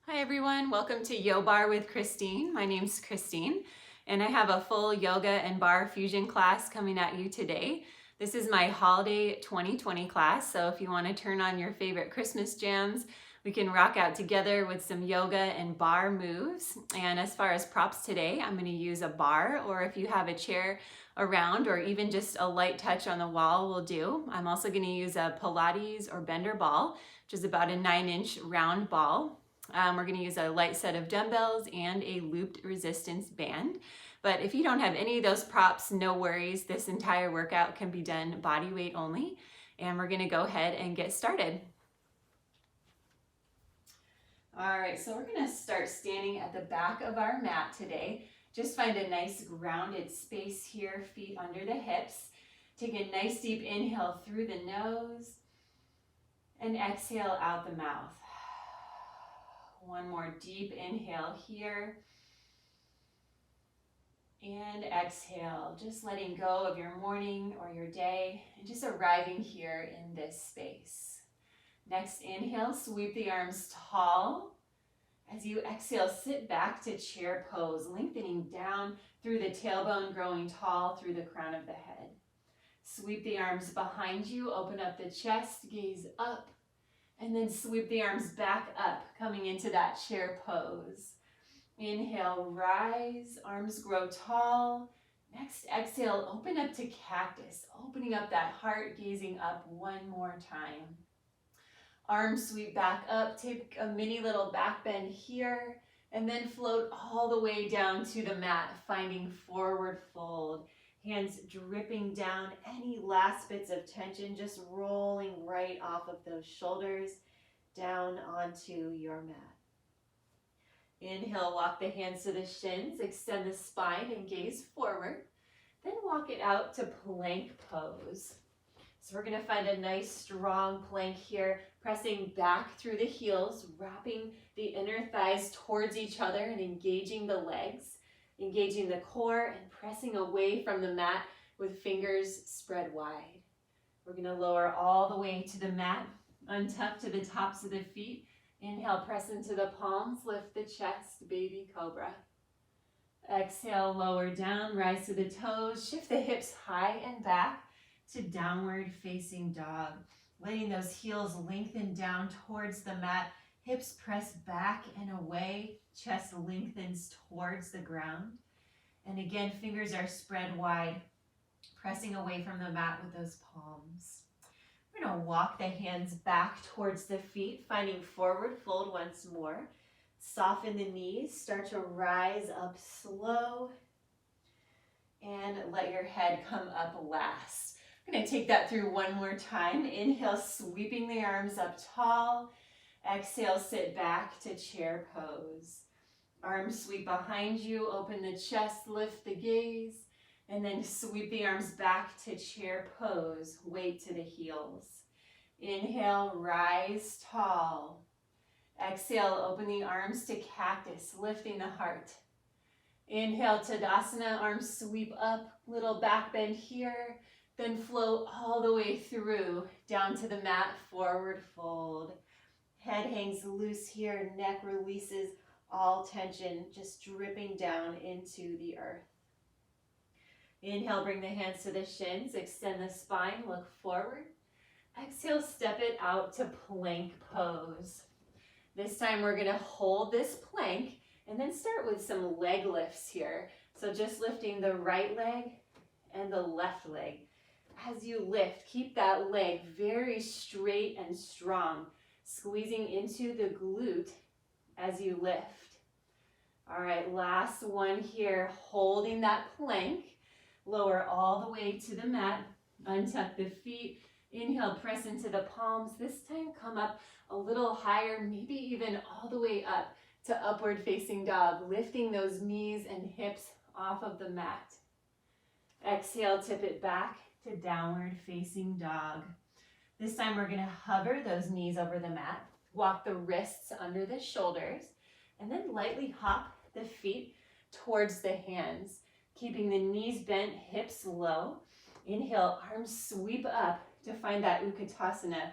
Hi everyone, welcome to YoBarre with Christine. My name's Christine and I have a full yoga and barre fusion class coming at you today. This is my holiday 2020 class, so if you want to turn on your favorite Christmas jams, we can rock out together with some yoga and barre moves. And as far as props today, I'm going to use a barre, or if you have a chair around or even just a light touch on the wall will do. I'm also going to use a Pilates or bender ball, which is about a 9-inch round ball. We're going to use a light set of dumbbells and a looped resistance band. But if you don't have any of those props, no worries. This entire workout can be done body weight only. And we're going to go ahead and get started. All right, so we're going to start standing at the back of our mat today. Just find a nice grounded space here, feet under the hips. Take a nice deep inhale through the nose and exhale out the mouth. One more deep inhale here. And exhale, just letting go of your morning or your day and just arriving here in this space. Next inhale, sweep the arms tall. As you exhale, sit back to chair pose, lengthening down through the tailbone, growing tall through the crown of the head. Sweep the arms behind you, open up the chest, gaze up. And then sweep the arms back up, coming into that chair pose. Inhale, rise, arms grow tall. Next exhale, open up to cactus, opening up that heart, gazing up one more time. Arms sweep back up, take a mini little back bend here, and then float all the way down to the mat, finding forward fold. Hands dripping down, any last bits of tension just rolling right off of those shoulders down onto your mat. Inhale, walk the hands to the shins, extend the spine and gaze forward. Then walk it out to plank pose. So we're going to find a nice strong plank here, pressing back through the heels, wrapping the inner thighs towards each other and engaging the legs. Engaging the core and pressing away from the mat with fingers spread wide. We're going to lower all the way to the mat, untuck to the tops of the feet. Inhale, press into the palms, lift the chest, baby cobra. Exhale, lower down, rise to the toes, shift the hips high and back to downward facing dog. Letting those heels lengthen down towards the mat, hips press back and away, chest lengthens towards the ground. And again, fingers are spread wide, pressing away from the mat with those palms. We're going to walk the hands back towards the feet, finding forward fold once more. Soften the knees, start to rise up slow, and let your head come up last. I'm going to take that through one more time. Inhale, sweeping the arms up tall. Exhale, sit back to chair pose. Arms sweep behind you, open the chest, lift the gaze, and then sweep the arms back to chair pose, weight to the heels. Inhale, rise tall. Exhale, open the arms to cactus, lifting the heart. Inhale, Tadasana, arms sweep up, little back bend here, then flow all the way through, down to the mat, forward fold. Head hangs loose here, neck releases, all tension just dripping down into the earth. Inhale, bring the hands to the shins, extend the spine, look forward. Exhale, step it out to plank pose. This time we're going to hold this plank and then start with some leg lifts here. So just lifting the right leg and the left leg. As you lift, keep that leg very straight and strong, squeezing into the glute as you lift. All right, last one here, holding that plank. Lower all the way to the mat, untuck the feet. Inhale, press into the palms. This time come up a little higher, maybe even all the way up to upward facing dog, lifting those knees and hips off of the mat. Exhale, tip it back to downward facing dog. This time we're going to hover those knees over the mat, walk the wrists under the shoulders, and then lightly hop the feet towards the hands, keeping the knees bent, hips low. Inhale, arms sweep up to find that Utkatasana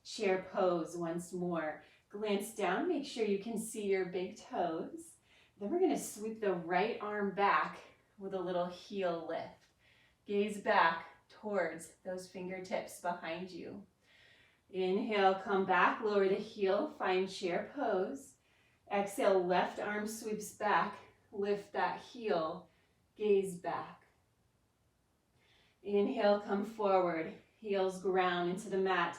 chair pose once more. Glance down, make sure you can see your big toes. Then we're gonna sweep the right arm back with a little heel lift. Gaze back towards those fingertips behind you. Inhale, come back, lower the heel, find chair pose. Exhale, left arm sweeps back, lift that heel, gaze back. Inhale, come forward, heels ground into the mat.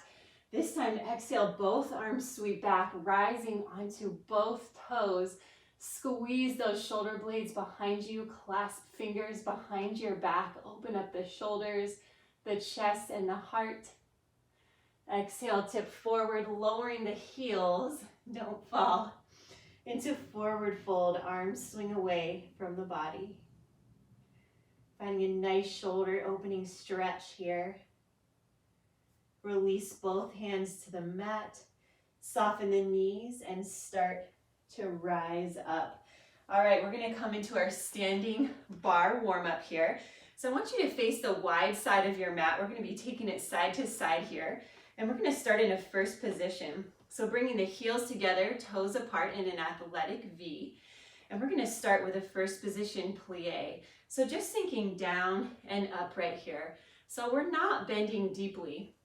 This time, exhale, both arms sweep back, rising onto both toes. Squeeze those shoulder blades behind you, clasp fingers behind your back, open up the shoulders, the chest, and the heart. Exhale, tip forward, lowering the heels, don't fall. Into forward fold, arms swing away from the body. Finding a nice shoulder opening stretch here. Release both hands to the mat, soften the knees, and start to rise up. All right, we're gonna come into our standing bar warm-up here. So I want you to face the wide side of your mat. We're gonna be taking it side to side here, and we're gonna start in a first position. So bringing the heels together, toes apart in an athletic V, and we're gonna start with a first position plie. So just sinking down and up right here. So we're not bending deeply.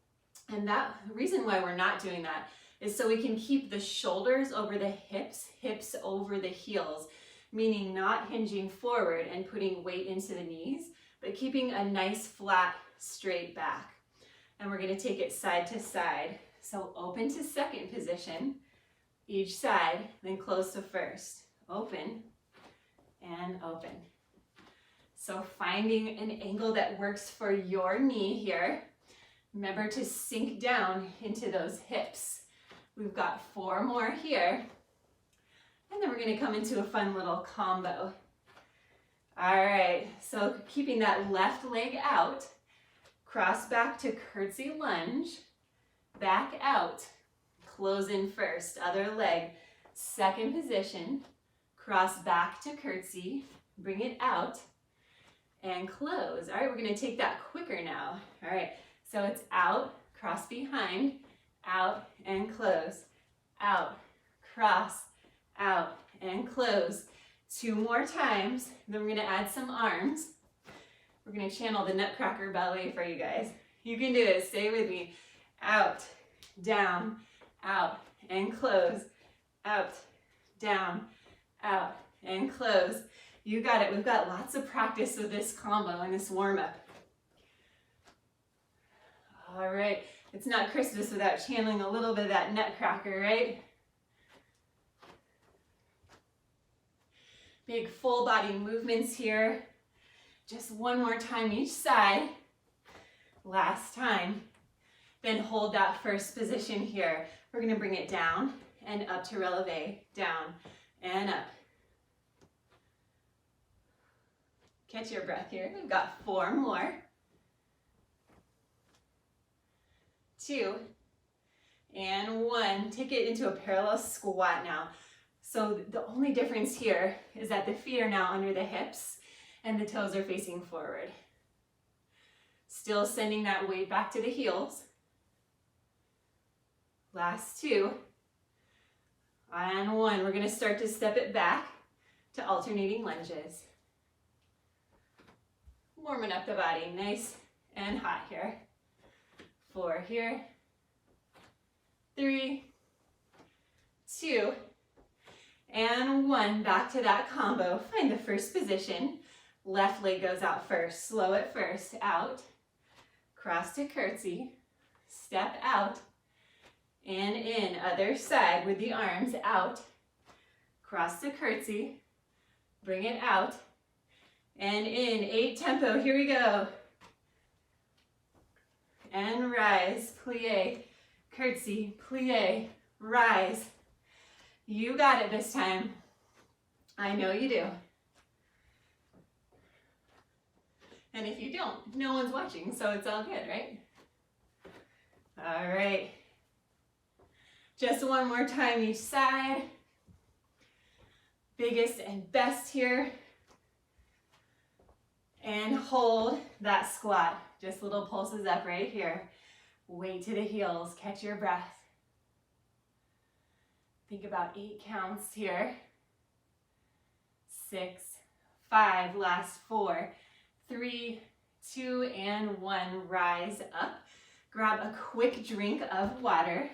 And the reason why we're not doing that is so we can keep the shoulders over the hips, hips over the heels, meaning not hinging forward and putting weight into the knees, but keeping a nice flat straight back. And we're gonna take it side to side. So open to second position, each side, then close to first. Open and open. So finding an angle that works for your knee here. Remember to sink down into those hips. We've got 4 more here. And then we're gonna come into a fun little combo. All right, so keeping that left leg out, cross back to curtsy lunge, back out, close in first, other leg, second position, cross back to curtsy, bring it out, and close. All right, we're gonna take that quicker now. All right. So it's out, cross behind, out, and close. Out, cross, out, and close. 2 more times. Then we're gonna add some arms. We're gonna channel the Nutcracker Ballet for you guys. You can do it, stay with me. Out, down, out, and close. Out, down, out, and close. You got it. We've got lots of practice with this combo and this warm-up. All right, it's not Christmas without channeling a little bit of that Nutcracker, right? Big full body movements here. Just 1 more time each side. Last time. Then hold that first position here. We're gonna bring it down and up to releve, down and up. Catch your breath here. We've got 4 more. 2 and 1. Take it into a parallel squat now. So the only difference here is that the feet are now under the hips and the toes are facing forward. Still sending that weight back to the heels. Last 2 and 1. We're going to start to step it back to alternating lunges. Warming up the body nice and hot here. 4 here, 3, 2, and 1. Back to that combo. Find the first position. Left leg goes out first. Slow it first. Out. Cross to curtsy. Step out. And in. Other side with the arms out. Cross to curtsy. Bring it out. And in. 8 tempo. Here we go. And rise, plie, curtsy, plie, rise. You got it this time. I know you do. And if you don't, no one's watching, so it's all good, right? All right. Just 1 more time each side. Biggest and best here. And hold that squat. Just little pulses up right here. Weight to the heels. Catch your breath. Think about 8 counts here. 6, 5, last 4, 3, 2, and 1. Rise up. Grab a quick drink of water.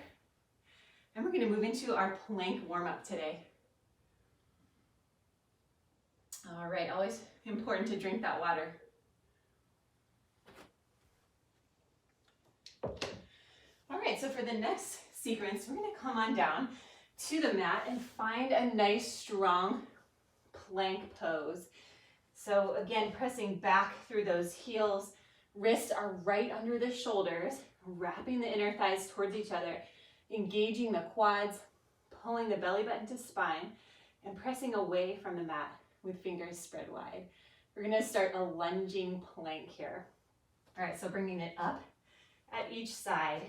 And we're going to move into our plank warm-up today. All right, always important to drink that water. All right, so for the next sequence, we're going to come on down to the mat and find a nice strong plank pose. So again, pressing back through those heels, wrists are right under the shoulders, wrapping the inner thighs towards each other, engaging the quads, pulling the belly button to spine, and pressing away from the mat with fingers spread wide. We're going to start a lunging plank here. All right, so bringing it up at each side.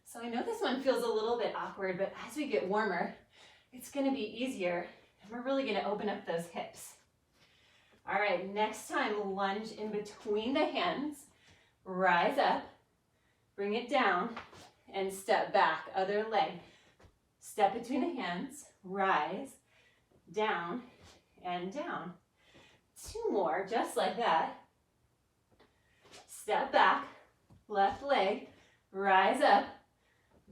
So I know this one feels a little bit awkward, but as we get warmer, it's going to be easier, and we're really going to open up those hips. All right, next time, lunge in between the hands, rise up, bring it down, and step back, other leg. Step between the hands, rise, down, and down. 2 more, just like that. Step back, left leg, rise up,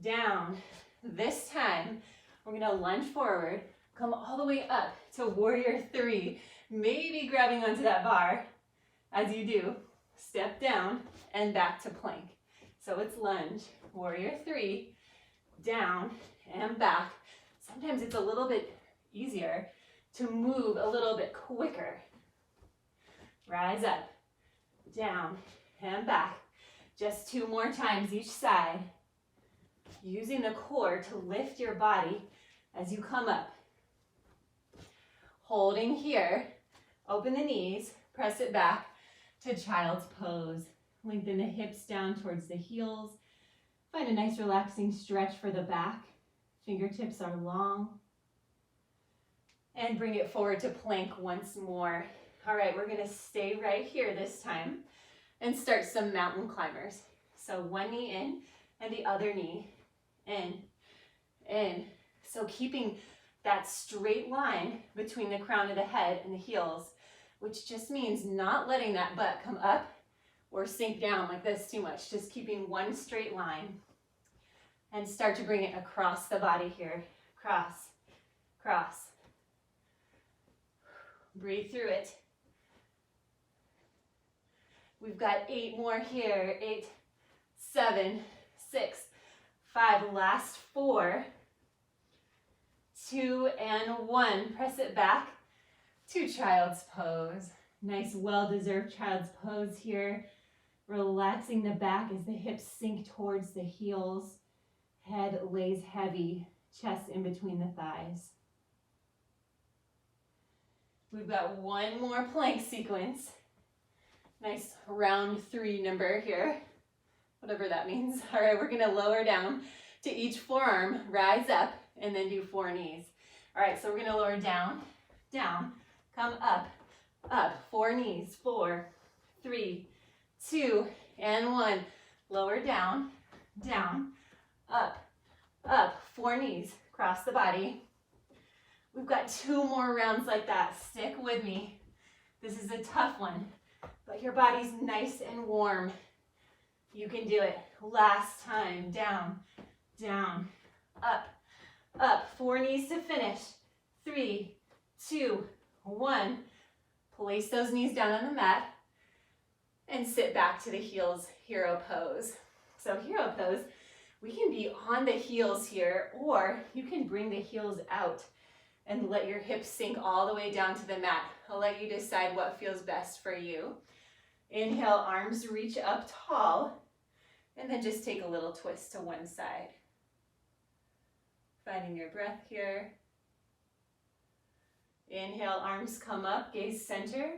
down. This time, we're going to lunge forward, come all the way up to warrior 3, maybe grabbing onto that bar. As you do, step down and back to plank. So it's lunge, warrior 3, down and back. Sometimes it's a little bit easier to move a little bit quicker. Rise up, down and back. Just 2 more times each side. Using the core to lift your body as you come up. Holding here, open the knees, press it back to child's pose. Lengthen the hips down towards the heels. Find a nice relaxing stretch for the back. Fingertips are long. And bring it forward to plank once more. All right, we're going to stay right here this time and start some mountain climbers. So one knee in and the other knee in. So keeping that straight line between the crown of the head and the heels, which just means not letting that butt come up or sink down like this too much. Just keeping one straight line. And start to bring it across the body here. Cross, cross. Breathe through it. We've got 8 more here. 8, 7, 6, 5. Last 4, 2, and 1. Press it back to child's pose. Nice, well-deserved child's pose here. Relaxing the back as the hips sink towards the heels. Head lays heavy, chest in between the thighs. We've got 1 more plank sequence. Nice round 3 number here, whatever that means. All right, we're going to lower down to each forearm, rise up, and then do 4 knees. All right, so we're going to lower down, down, come up, up, 4 knees, 4, 3, 2, and 1. Lower down, down, up, up, 4 knees, cross the body. We've got 2 more rounds like that. Stick with me. This is a tough one, but your body's nice and warm. You can do it. Last time, down, down, up, up. 4 knees to finish. 3, 2, 1. Place those knees down on the mat and sit back to the heels, hero pose. So hero pose, we can be on the heels here, or you can bring the heels out and let your hips sink all the way down to the mat. I'll let you decide what feels best for you. Inhale, arms reach up tall, and then just take a little twist to one side. Finding your breath here. Inhale, arms come up, gaze center.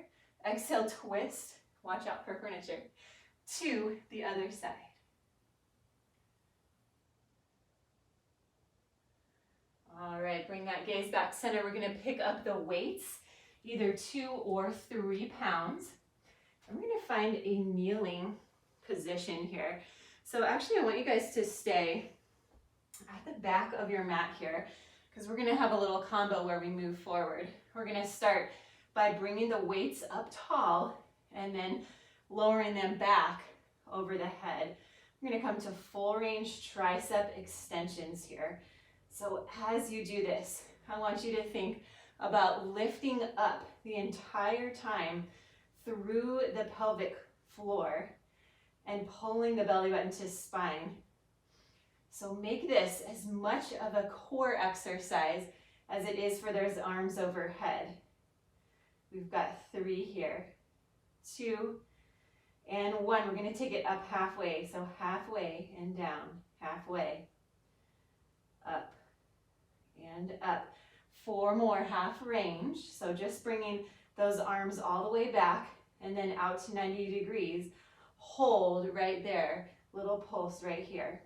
Exhale, twist. Watch out for furniture. To the other side. All right, bring that gaze back center. We're going to pick up the weights, either 2 or 3 pounds. And we're going to find a kneeling position here. So actually, I want you guys to stay at the back of your mat here, because we're gonna have a little combo where we move forward. We're gonna start by bringing the weights up tall and then lowering them back over the head. We're gonna come to full range tricep extensions here. So as you do this, I want you to think about lifting up the entire time through the pelvic floor and pulling the belly button to spine. So make this as much of a core exercise as it is for those arms overhead. We've got 3 here, 2, and 1. We're going to take it up halfway. So halfway and down, halfway, up and up. 4 more, half range. So just bringing those arms all the way back and then out to 90 degrees. Hold right there. Little pulse right here.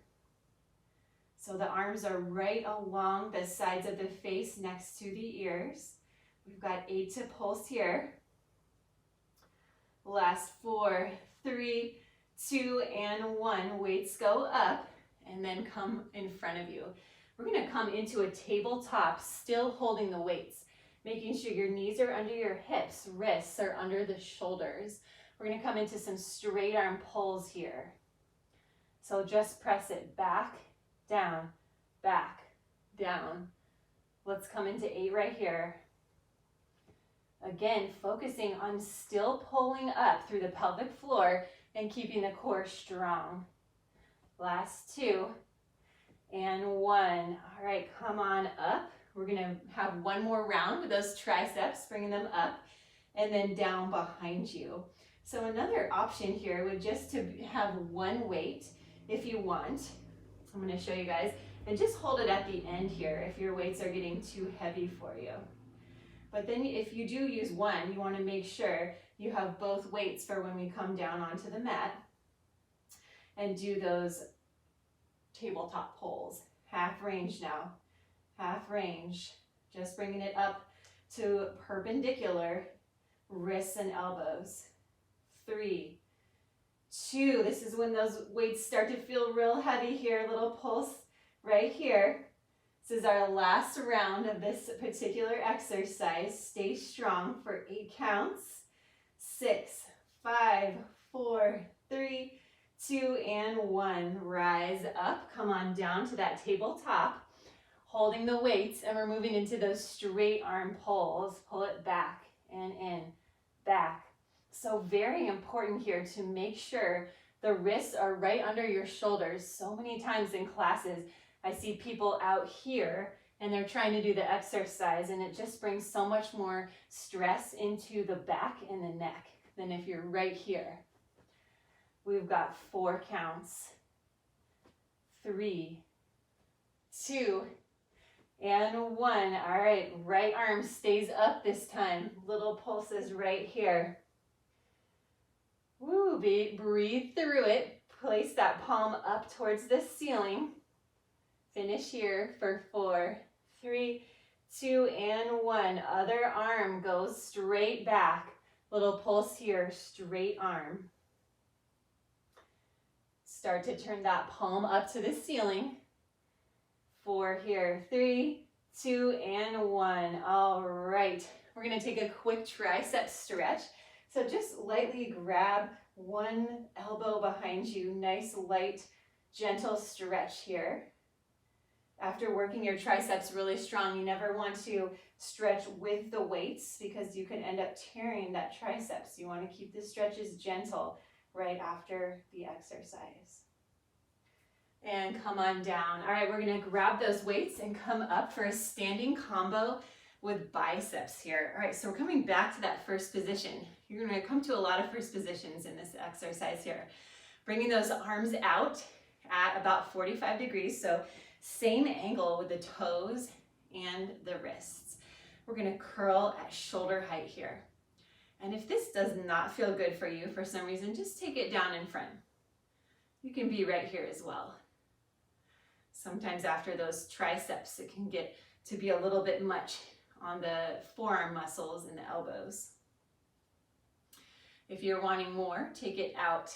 So the arms are right along the sides of the face next to the ears. We've got 8 to pulse here. Last 4, 3, 2, and 1. Weights go up and then come in front of you. We're going to come into a tabletop, still holding the weights, making sure your knees are under your hips, wrists are under the shoulders. We're going to come into some straight arm pulls here. So just press it back, down, back, down. Let's come into 8 right here. Again, focusing on still pulling up through the pelvic floor and keeping the core strong. Last 2 and 1. All right, come on up. We're going to have one more round with those triceps, bringing them up and then down behind you. So another option here would just to have one weight if you want. I'm going to show you guys, and just hold it at the end here if your weights are getting too heavy for you. But then if you do use one, you want to make sure you have both weights for when we come down onto the mat and do those tabletop pulls. Half range now, half range. Just bringing it up to perpendicular, wrists and elbows. 3, 2, this is when those weights start to feel real heavy here. Little pulse right here. This is our last round of this particular exercise. Stay strong for 8 counts. 6, 5, 4, 3, 2, and 1. Rise up. Come on down to that tabletop, holding the weights, and we're moving into those straight arm pulls. Pull it back and in, back. So very important here to make sure the wrists are right under your shoulders. So many times in classes, I see people out here and they're trying to do the exercise, and it just brings so much more stress into the back and the neck than if you're right here. We've got 4 counts. 3, 2, and 1. All right, right arm stays up this time. Little pulses right here. Woo, breathe through it. Place that palm up towards the ceiling. Finish here for 4, 3, 2, and 1. Other arm goes straight back. Little pulse here, straight arm. Start to turn that palm up to the ceiling. 4 here, 3, 2, and 1. All right, we're gonna take a quick tricep stretch. So just lightly grab one elbow behind you. Nice, light, gentle stretch here. After working your triceps really strong, you never want to stretch with the weights because you can end up tearing that triceps. You want to keep the stretches gentle right after the exercise. And come on down. All right, we're going to grab those weights and come up for a standing combo with biceps here. All right, so we're coming back to that first position. You're going to come to a lot of first positions in this exercise here. Bringing those arms out at about 45 degrees, so same angle with the toes and the wrists. We're going to curl at shoulder height here. And if this does not feel good for you for some reason, just take it down in front. You can be right here as well. Sometimes after those triceps, it can get to be a little bit much on the forearm muscles and the elbows. If you're wanting more, take it out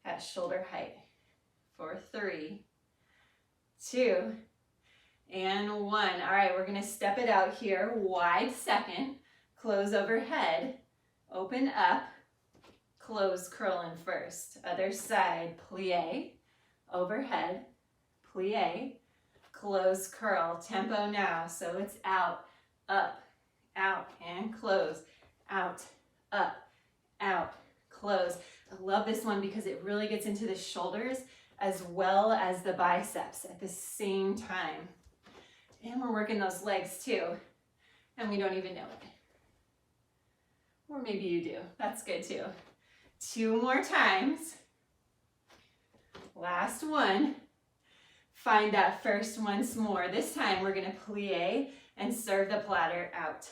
at shoulder height for 3, 2, and 1. All right, we're gonna step it out here, wide second, close overhead, open up, close, curl in first. Other side, plie, overhead, plie, close, curl. Tempo now, so it's out, up, out, and close, out, up, out, close. I love this one because it really gets into the shoulders as well as the biceps at the same time. And we're working those legs too, and we don't even know it. Or maybe you do, that's good too. 2 more times. Last one. Find that first once more. This time we're gonna plie and serve the platter out.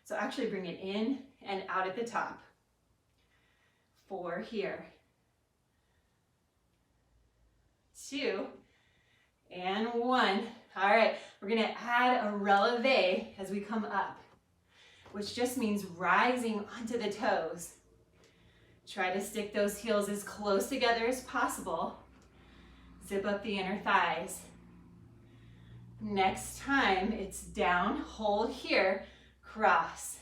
So actually bring it in and out at the top. 4 here. 2 and 1. All right, we're gonna add a releve as we come up, which just means rising onto the toes. Try to stick those heels as close together as possible. Zip up the inner thighs. Next time, it's down, hold here, cross,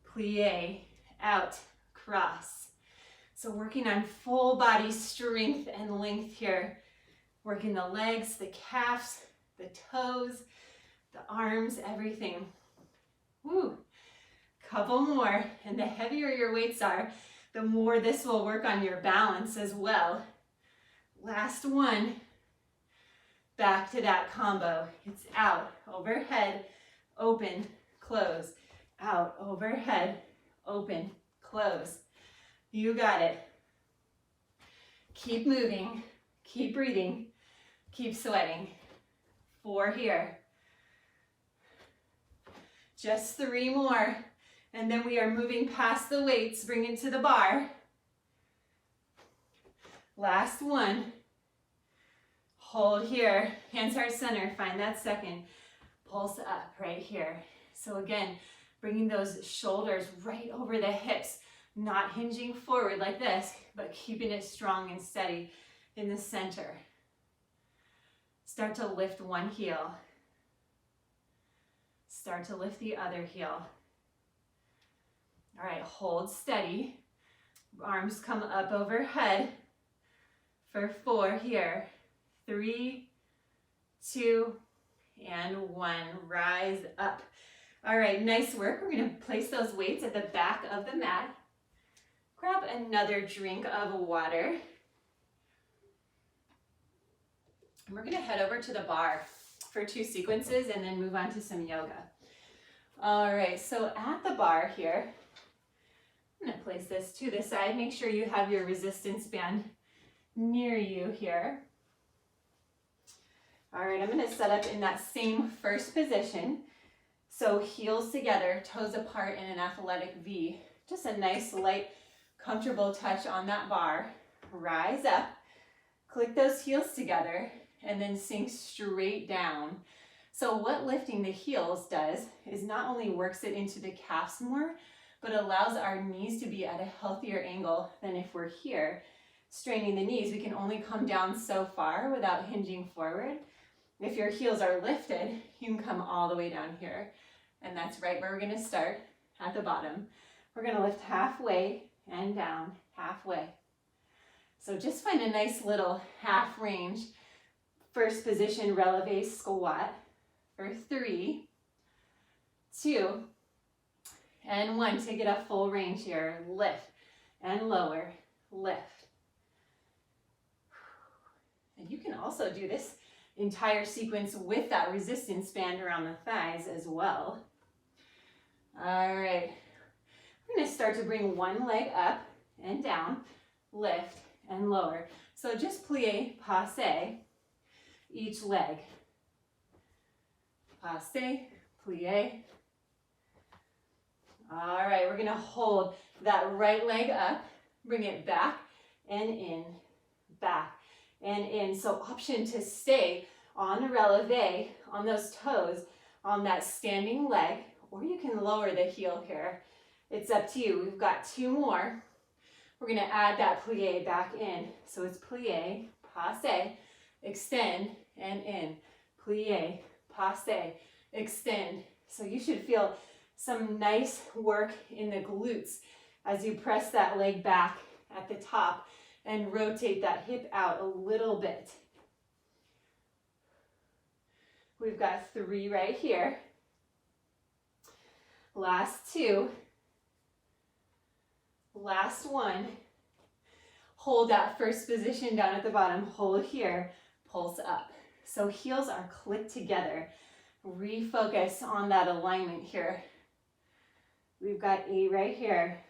plie, out, cross. So working on full body strength and length here. Working the legs, the calves, the toes, the arms, everything. Woo. Couple more, and the heavier your weights are, the more this will work on your balance as well. Last one. Back to that combo. It's out, overhead, open, close. Out, overhead, open, close. You got it. Keep moving, keep breathing, keep sweating. 4 here. Just 3 more. And then we are moving past the weights, bring it to the bar. Last one. Hold here, hands heart center, find that second. Pulse up right here. So again, bringing those shoulders right over the hips, not hinging forward like this, but keeping it strong and steady in the center. Start to lift one heel. Start to lift the other heel. All right, hold steady. Arms come up overhead for 4 here. 3, 2, and 1. Rise up. All right, nice work. We're gonna place those weights at the back of the mat. Grab another drink of water. And we're gonna head over to the bar for 2 sequences and then move on to some yoga. All right, so at the bar here, I'm gonna place this to the side. Make sure you have your resistance band near you here. All right, I'm gonna set up in that same first position. So heels together, toes apart in an athletic V. Just a nice, light, comfortable touch on that bar. Rise up, click those heels together, and then sink straight down. So what lifting the heels does is not only works it into the calves more, but allows our knees to be at a healthier angle than if we're here. Straining the knees, we can only come down so far without hinging forward. If your heels are lifted, you can come all the way down here. And that's right where we're gonna start, at the bottom. We're gonna lift halfway and down, halfway. So just find a nice little half range. First position, releve squat for 3, 2, and 1. Take it up full range here. Lift and lower, lift. And you can also do this entire sequence with that resistance band around the thighs as well. All right, we're gonna start to bring one leg up and down, lift and lower. So just plie, passe, each leg. Passe, plie. All right, we're gonna hold that right leg up, bring it back and in, back and in. So option to stay on releve, on those toes, on that standing leg, or you can lower the heel here. It's up to you. We've got 2 more. We're gonna add that plie back in. So it's plie, passe, extend, and in. Plié, passe, extend. So you should feel some nice work in the glutes as you press that leg back at the top and rotate that hip out a little bit. We've got 3 right here. Last 2. Last 1. Hold that first position down at the bottom. Hold here, pulse up. So heels are clicked together. Refocus on that alignment here. We've got 8 right here.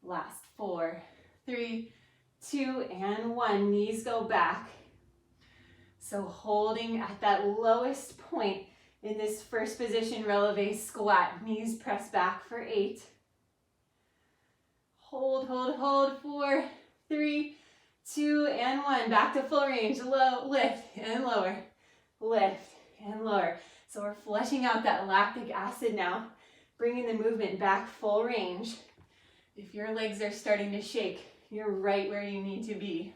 Last 4, 3, 2, and 1. Knees go back. So holding at that lowest point in this first position, releve squat. Knees press back for 8. Hold, hold, hold. 4, 3, 2, and 1. Back to full range. Low, lift, and lower. Lift, and lower. So we're flushing out that lactic acid now, bringing the movement back full range. If your legs are starting to shake, you're right where you need to be.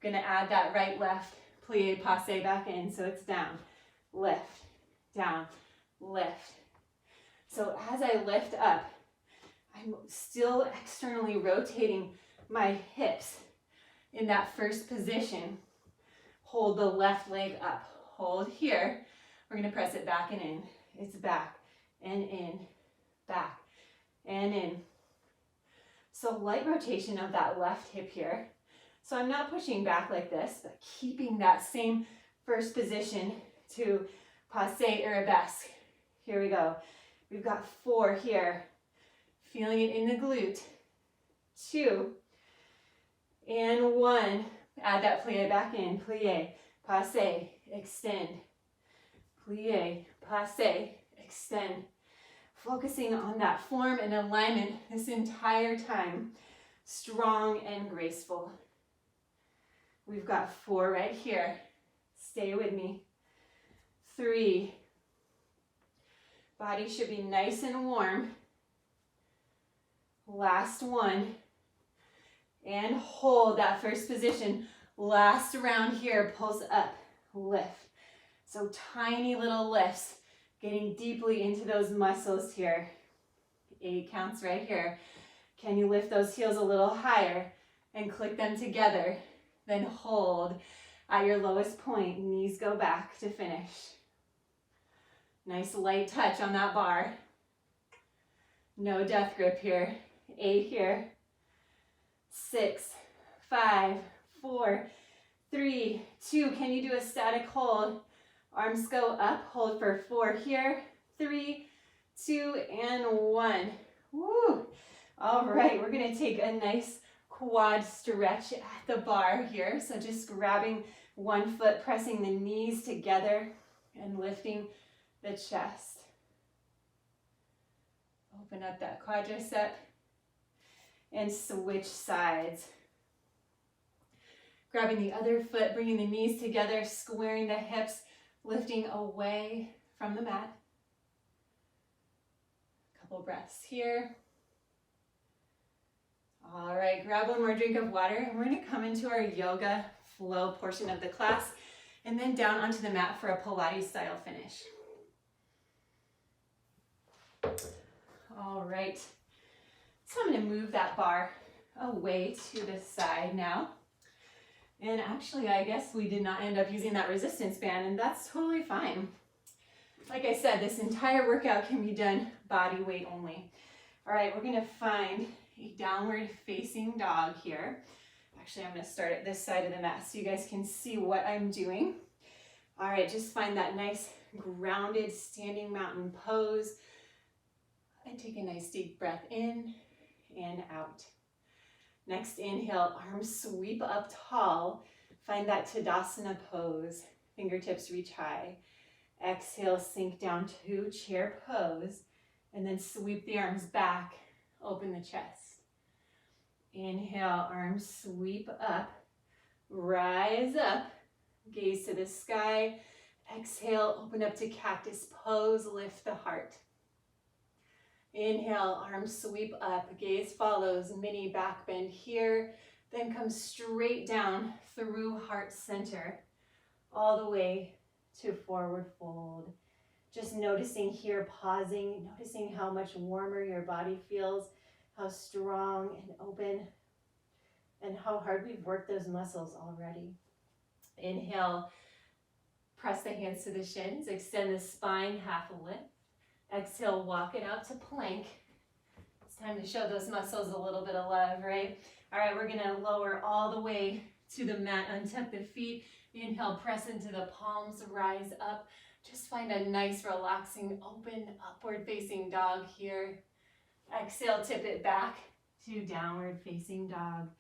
I'm gonna add that right, left, plié, passe back in, so it's down, lift, down, lift. So as I lift up, I'm still externally rotating my hips in that first position. Hold the left leg up, hold here. We're gonna press it back and in. It's back and in, back and in. So light rotation of that left hip here. So I'm not pushing back like this, but keeping that same first position to passe arabesque. Here we go. We've got 4 here. Feeling it in the glute. 2 and 1. Add that plié back in. Plié, passe, extend. Plié, passe, extend. Focusing on that form and alignment this entire time. Strong and graceful. We've got 4 right here. Stay with me. 3. Body should be nice and warm. Last 1. And hold that first position. Last round here, pulse up, lift. So tiny little lifts, getting deeply into those muscles here. 8 counts right here. Can you lift those heels a little higher and click them together? Then hold at your lowest point. Knees go back to finish. Nice light touch on that bar. No death grip here. 8 here. 6, 5, 4, 3, 2. Can you do a static hold? Arms go up. Hold for 4 here. 3, 2, and 1. Woo! All right, we're going to take a nice quad stretch at the bar here. So just grabbing one foot, pressing the knees together and lifting the chest. Open up that quadricep and switch sides. Grabbing the other foot, bringing the knees together, squaring the hips, lifting away from the mat. Couple breaths here. All right, grab one more drink of water and we're going to come into our yoga flow portion of the class and then down onto the mat for a Pilates style finish. All right, so I'm going to move that bar away to the side now. And actually, I guess we did not end up using that resistance band, and that's totally fine. Like I said, this entire workout can be done body weight only. All right, we're going to find a downward facing dog here. Actually, I'm going to start at this side of the mat so you guys can see what I'm doing. All right, just find that nice grounded standing mountain pose. And take a nice deep breath in and out. Next inhale, arms sweep up tall. Find that Tadasana pose. Fingertips reach high. Exhale, sink down to chair pose. And then sweep the arms back, open the chest. Inhale, arms sweep up. Rise up, gaze to the sky. Exhale, open up to cactus pose, lift the heart. Inhale, arms sweep up, gaze follows, mini back bend here. Then come straight down through heart center, all the way to forward fold. Just noticing here, pausing, noticing how much warmer your body feels, how strong and open, and how hard we've worked those muscles already. Inhale, press the hands to the shins, extend the spine half a lift. Exhale, walk it out to plank. It's time to show those muscles a little bit of love, right? All right, we're gonna lower all the way to the mat, untuck the feet. Inhale, press into the palms, rise up. Just find a nice, relaxing, open, upward facing dog here. Exhale, tip it back to downward facing dog.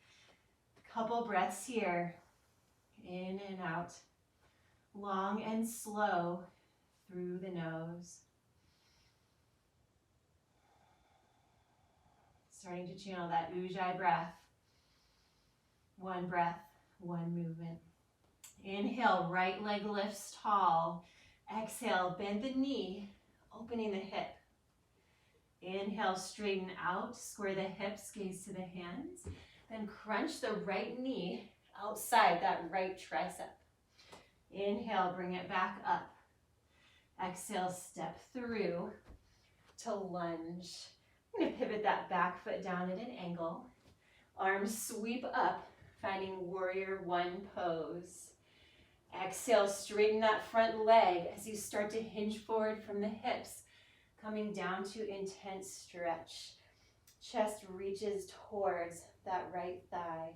Couple breaths here. In and out. Long and slow through the nose. Starting to channel that Ujjayi breath. One breath, one movement. Inhale, right leg lifts tall. Exhale, bend the knee, opening the hip. Inhale, straighten out, square the hips, gaze to the hands. Then crunch the right knee outside that right tricep. Inhale, bring it back up. Exhale, step through to lunge. I'm going to pivot that back foot down at an angle. Arms sweep up, finding warrior one pose. Exhale, straighten that front leg as you start to hinge forward from the hips, coming down to intense stretch. Chest reaches towards that right thigh.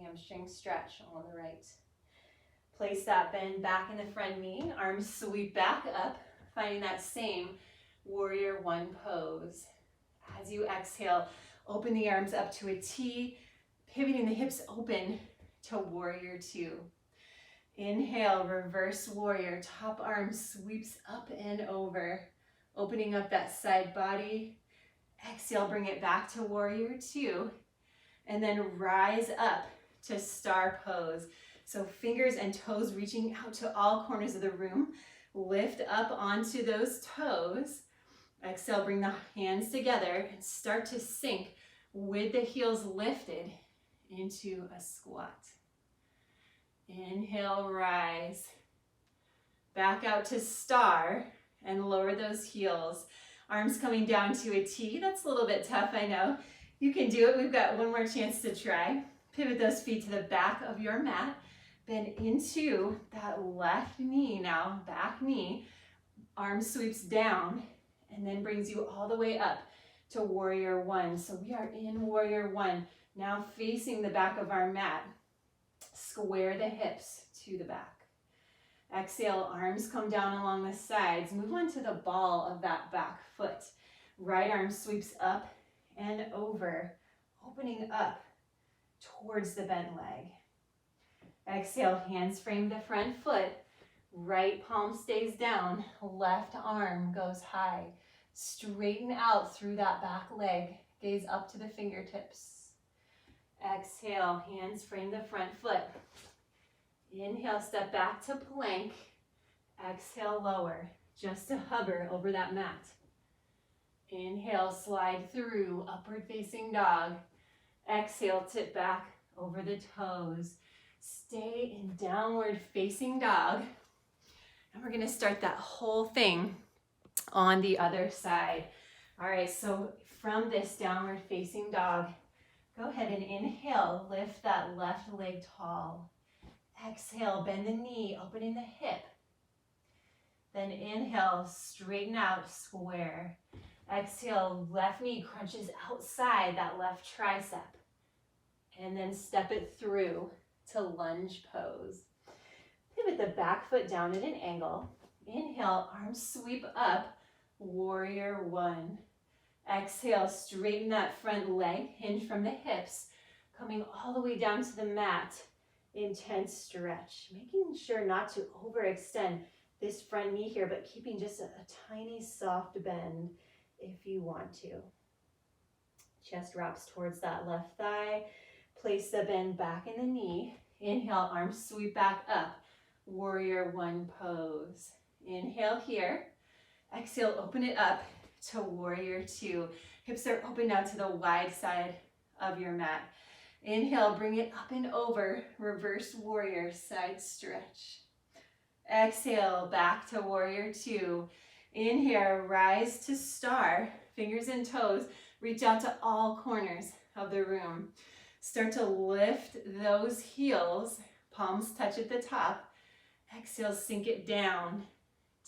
Hamstring stretch on the right. Place that bend back in the front knee. Arms sweep back up, finding that same warrior one pose. As you exhale, open the arms up to a T, pivoting the hips open to warrior two. Inhale, reverse warrior. Top arm sweeps up and over, opening up that side body. Exhale, bring it back to warrior two, and then rise up to star pose. So fingers and toes reaching out to all corners of the room. Lift up onto those toes. Exhale, bring the hands together and start to sink with the heels lifted into a squat. Inhale, rise. Back out to star and lower those heels. Arms coming down to a T. That's a little bit tough, I know. You can do it. We've got one more chance to try. Pivot those feet to the back of your mat. Bend into that left knee now, back knee. Arm sweeps down and then brings you all the way up to warrior one. So we are in warrior one, now facing the back of our mat. Square the hips to the back. Exhale, arms come down along the sides. Move on to the ball of that back foot. Right arm sweeps up and over, opening up towards the bent leg. Exhale, hands frame the front foot. Right palm stays down, left arm goes high. Straighten out through that back leg. Gaze up to the fingertips. Exhale, hands frame the front foot. Inhale, step back to plank. Exhale, lower, just to hover over that mat. Inhale, slide through, upward facing dog. Exhale, tip back over the toes. Stay in downward facing dog. And we're gonna start that whole thing on the other side. All right, so from this downward facing dog, go ahead and inhale, lift that left leg tall. Exhale, bend the knee, opening the hip. Then inhale, straighten out, square. Exhale, left knee crunches outside that left tricep. And then step it through to lunge pose. Pivot the back foot down at an angle. Inhale, arms sweep up, warrior one. Exhale, straighten that front leg, hinge from the hips, coming all the way down to the mat. Intense stretch, making sure not to overextend this front knee here, but keeping just a tiny soft bend if you want to. Chest wraps towards that left thigh. Place the bend back in the knee. Inhale, arms sweep back up. Warrior one pose. Inhale here. Exhale, open it up to warrior two. Hips are open now to the wide side of your mat. Inhale, bring it up and over, reverse warrior, side stretch. Exhale, back to warrior two. Inhale, rise to star, fingers and toes, reach out to all corners of the room. Start to lift those heels, palms touch at the top. Exhale, sink it down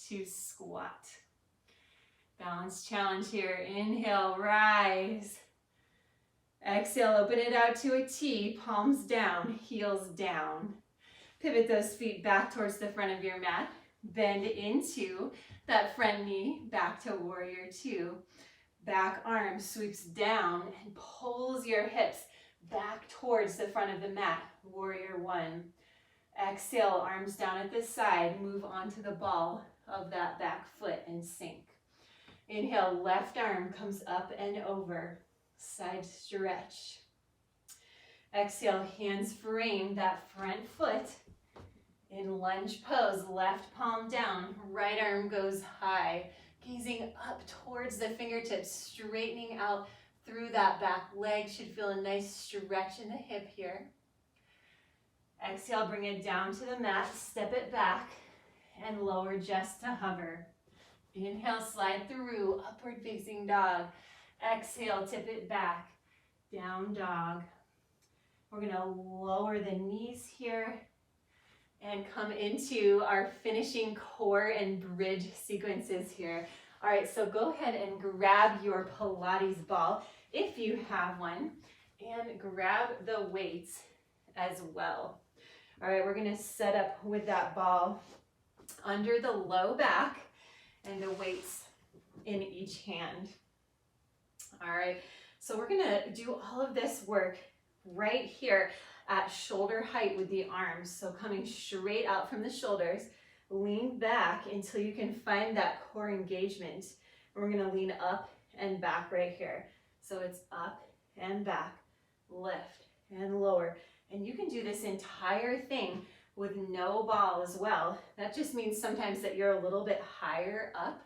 to squat. Balance challenge here. Inhale, rise. Exhale, open it out to a T, palms down, heels down. Pivot those feet back towards the front of your mat. Bend into that front knee, back to warrior two. Back arm sweeps down and pulls your hips back towards the front of the mat, warrior one. Exhale, arms down at the side, move onto the ball of that back foot and sink. Inhale, left arm comes up and over, side stretch. Exhale, hands frame that front foot in lunge pose, left palm down, right arm goes high, gazing up towards the fingertips, straightening out through that back leg. Should feel a nice stretch in the hip here. Exhale, bring it down to the mat, step it back, and lower just to hover. Inhale, slide through, upward facing dog. Exhale, tip it back, down dog. We're gonna lower the knees here and come into our finishing core and bridge sequences here. All right, so go ahead and grab your Pilates ball if you have one, and grab the weights as well. All right, we're gonna set up with that ball under the low back and the weights in each hand. All right, so we're gonna do all of this work right here at shoulder height with the arms. So coming straight out from the shoulders, lean back until you can find that core engagement. We're gonna lean up and back right here. So it's up and back, lift and lower. And you can do this entire thing with no ball as well. That just means sometimes that you're a little bit higher up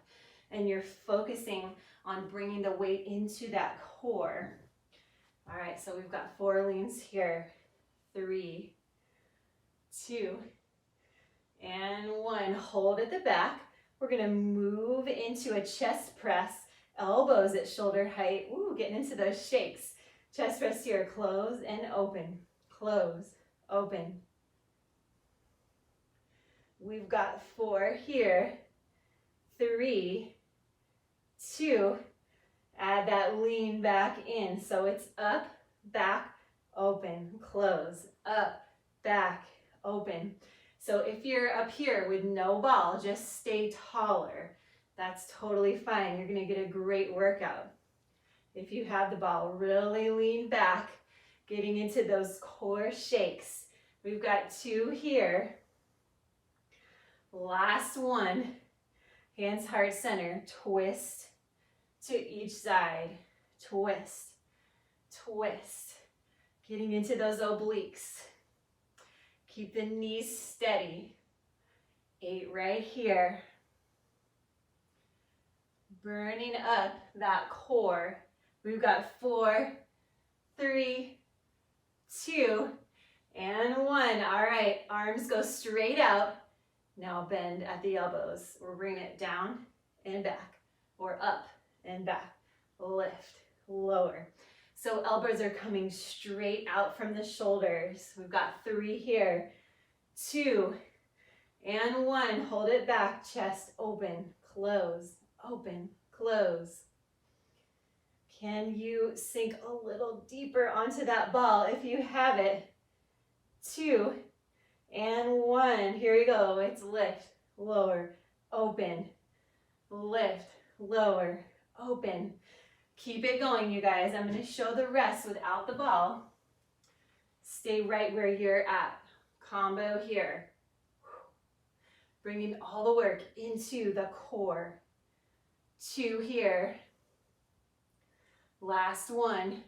and you're focusing on bringing the weight into that core. All right, so we've got 4 leans here. 3, 2, and 1. Hold at the back. We're gonna move into a chest press, elbows at shoulder height. Ooh, getting into those shakes. Chest press here, close and open, close, open. We've got 4 here. 3, 2, add that lean back in. So it's up, back, open, close, up, back, open. So if you're up here with no ball, just stay taller. That's totally fine. You're gonna get a great workout. If you have the ball, really lean back, getting into those core shakes. We've got 2 here. Last one. Hands heart center, twist to each side, twist, twist. Getting into those obliques. Keep the knees steady. 8 right here. Burning up that core. We've got 4, 3, 2, and 1. All right, arms go straight out. Now bend at the elbows. We're bringing it down and back, or up and back. Lift, lower. So elbows are coming straight out from the shoulders. We've got 3 here, 2, and 1. Hold it back, chest open, close, open, close. Can you sink a little deeper onto that ball if you have it? 2, and 1. Here we go. It's lift, lower, open, lift, lower, open. Keep it going, you guys. I'm going to show the rest without the ball. Stay right where you're at. Combo here. Bringing all the work into the core. 2 here. Last one.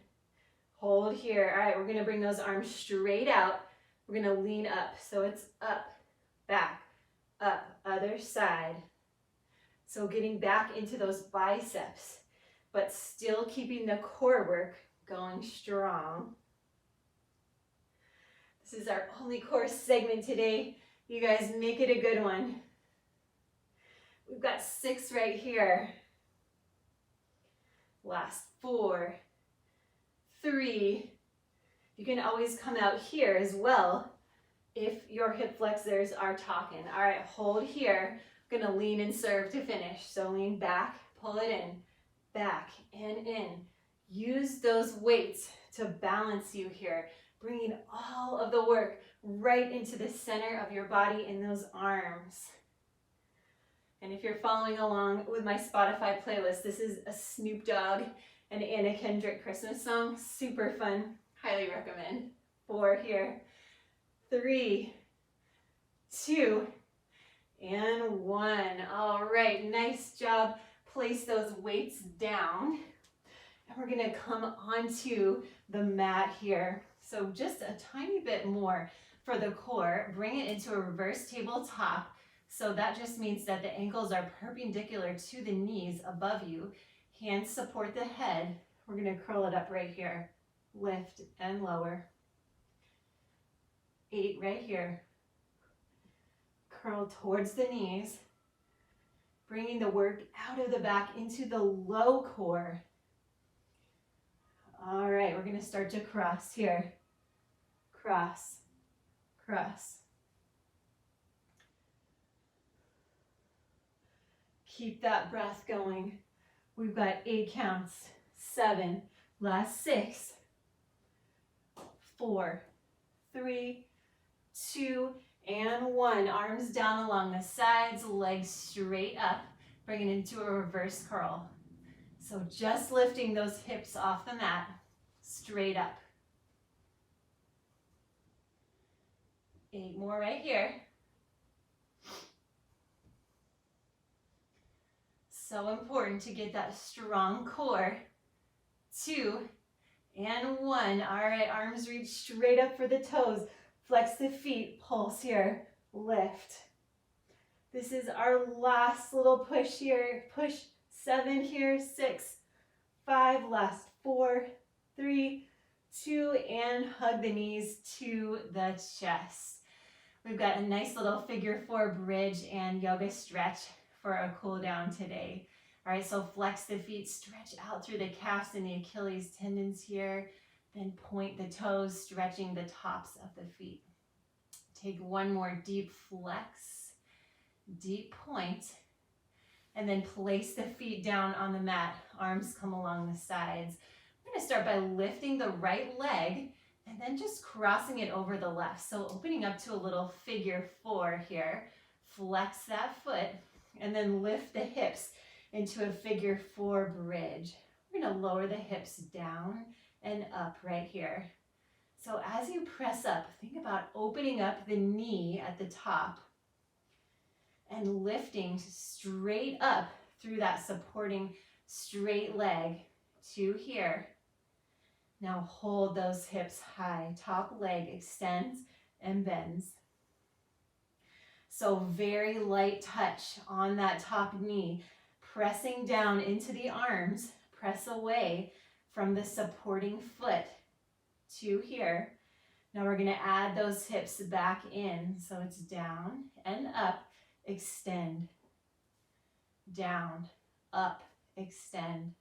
Hold here. All right, we're going to bring those arms straight out. We're going to lean up. So it's up, back, up, other side. So getting back into those biceps, but still keeping the core work going strong. This is our only core segment today. You guys make it a good one. We've got 6 right here. Last 4, 3. You can always come out here as well if your hip flexors are talking. All right, hold here. I'm gonna lean and serve to finish. So lean back, pull it in, back and in. Use those weights to balance you here, bringing all of the work right into the center of your body in those arms. And if you're following along with my Spotify playlist, this is a Snoop Dogg and Anna Kendrick Christmas song. Super fun. Highly recommend. 4 here. 3, 2, and 1. All right, nice job. Place those weights down. And we're gonna come onto the mat here. So just a tiny bit more for the core. Bring it into a reverse tabletop. So that just means that the ankles are perpendicular to the knees above you. Hands support the head. We're gonna curl it up right here. Lift and lower. 8 right here. Curl towards the knees. Bringing the work out of the back into the low core. All right, we're gonna start to cross here. Cross, cross. Keep that breath going. We've got 8 counts. 7, last 6, 4, 3, 2, and 1. Arms down along the sides, legs straight up. Bring it into a reverse curl. So just lifting those hips off the mat, straight up. 8 more right here. So important to get that strong core. 2 and 1. All right, arms reach straight up for the toes. Flex the feet, pulse here, lift. This is our last little push here. Push 7 here, 6, 5, last 4, 3, 2, and hug the knees to the chest. We've got a nice little figure 4 bridge and yoga stretch for a cool down today. All right, so flex the feet, stretch out through the calves and the Achilles tendons here. Then point the toes, stretching the tops of the feet. Take one more deep flex, deep point, and then place the feet down on the mat. Arms come along the sides. We're gonna start by lifting the right leg and then just crossing it over the left. So opening up to a little figure 4 here. Flex that foot and then lift the hips into a figure 4 bridge. We're gonna lower the hips down and up right here. So as you press up, think about opening up the knee at the top and lifting straight up through that supporting straight leg to here. Now hold those hips high. Top leg extends and bends. So very light touch on that top knee, pressing down into the arms. Press away from the supporting foot to here. Now we're going to add those hips back in. So it's down and up, extend. Down, up, extend.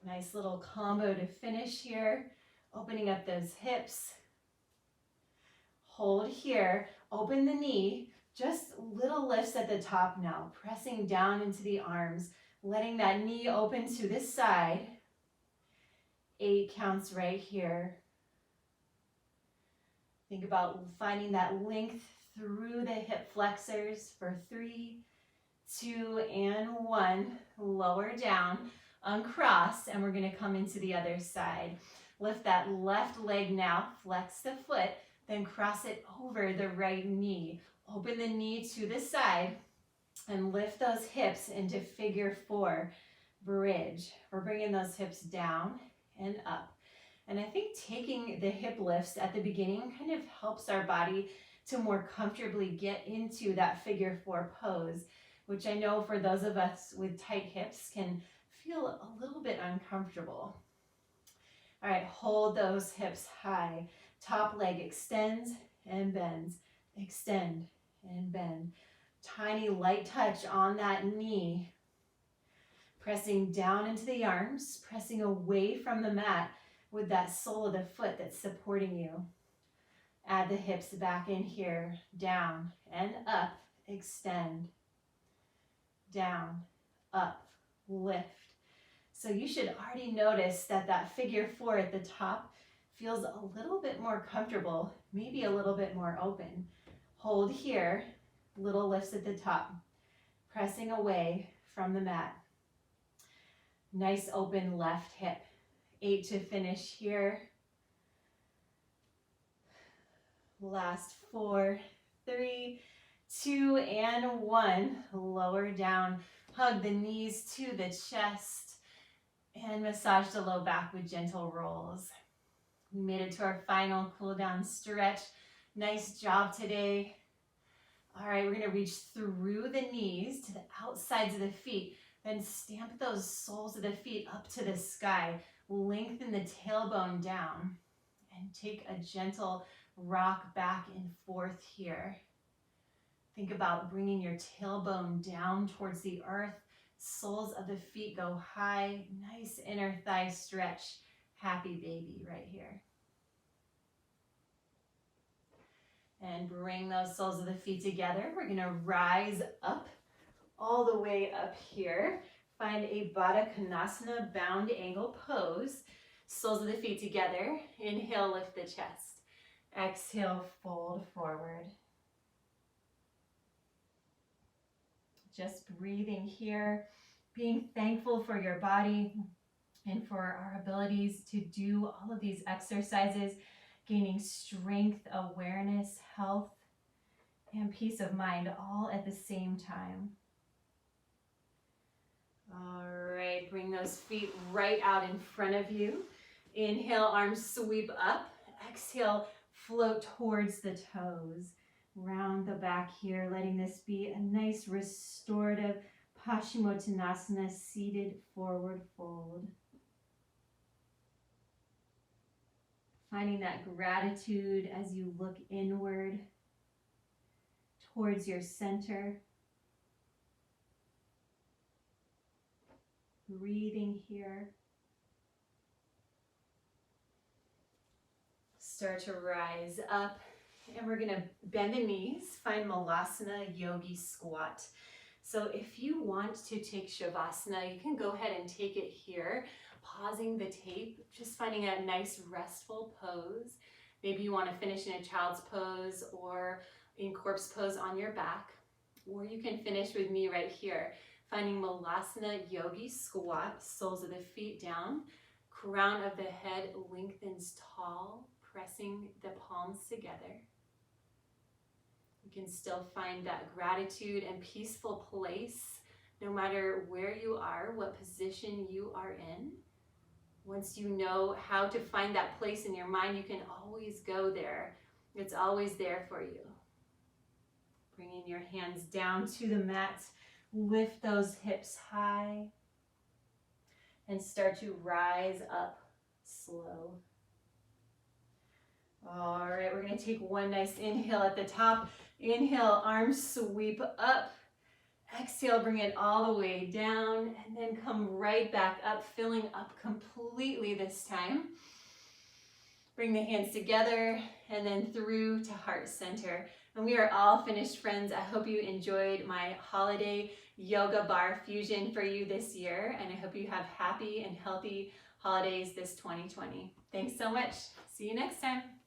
Nice little combo to finish here. Opening up those hips. Hold here, open the knee. Just little lifts at the top now, pressing down into the arms, letting that knee open to this side. 8 counts right here. Think about finding that length through the hip flexors for 3, 2, and 1. Lower down, uncross, and we're going to come into the other side. Lift that left leg now, flex the foot, then cross it over the right knee. Open the knee to the side and lift those hips into figure 4 bridge. We're bringing those hips down and up. And I think taking the hip lifts at the beginning kind of helps our body to more comfortably get into that figure 4 pose, which I know for those of us with tight hips can feel a little bit uncomfortable. All right, hold those hips high. Top leg extends and bends. Extend and bend. Tiny light touch on that knee. Pressing down into the arms, pressing away from the mat with that sole of the foot that's supporting you. Add the hips back in here, down and up, extend, down, up, lift. So you should already notice that that figure four at the top feels a little bit more comfortable, maybe a little bit more open. Hold here, little lifts at the top, pressing away from the mat. Nice open left hip. 8 to finish here. Last 4, 3, 2, and 1. Lower down. Hug the knees to the chest and massage the low back with gentle rolls. We made it to our final cool down stretch. Nice job today. All right, we're going to reach through the knees to the outsides of the feet. Then stamp those soles of the feet up to the sky. Lengthen the tailbone down and take a gentle rock back and forth here. Think about bringing your tailbone down towards the earth. Soles of the feet go high. Nice inner thigh stretch. Happy baby right here. And bring those soles of the feet together. We're going to rise up all the way up here. Find a Baddha Konasana bound angle pose. Soles of the feet together. Inhale, lift the chest. Exhale, fold forward. Just breathing here, being thankful for your body and for our abilities to do all of these exercises, gaining strength, awareness, health, and peace of mind all at the same time. All right, bring those feet right out in front of you. Inhale, arms sweep up. Exhale, float towards the toes. Round the back here, letting this be a nice restorative Paschimottanasana, seated forward fold. Finding that gratitude as you look inward towards your center. Breathing here. Start to rise up, and we're going to bend the knees. Find Malasana Yogi Squat. So if you want to take Shavasana, you can go ahead and take it here, pausing the tape, just finding a nice restful pose. Maybe you want to finish in a child's pose or in corpse pose on your back, or you can finish with me right here. Finding Malasana Yogi Squat, soles of the feet down, crown of the head lengthens tall, pressing the palms together. You can still find that gratitude and peaceful place, no matter where you are, what position you are in. Once you know how to find that place in your mind, you can always go there. It's always there for you. Bringing your hands down to the mat. Lift those hips high and start to rise up slow. All right, we're going to take one nice inhale at the top. Inhale, arms sweep up. Exhale, bring it all the way down and then come right back up, filling up completely this time. Bring the hands together and then through to heart center. And we are all finished, friends. I hope you enjoyed my holiday yoga bar fusion for you this year, and I hope you have happy and healthy holidays this 2020. Thanks so much. See you next time.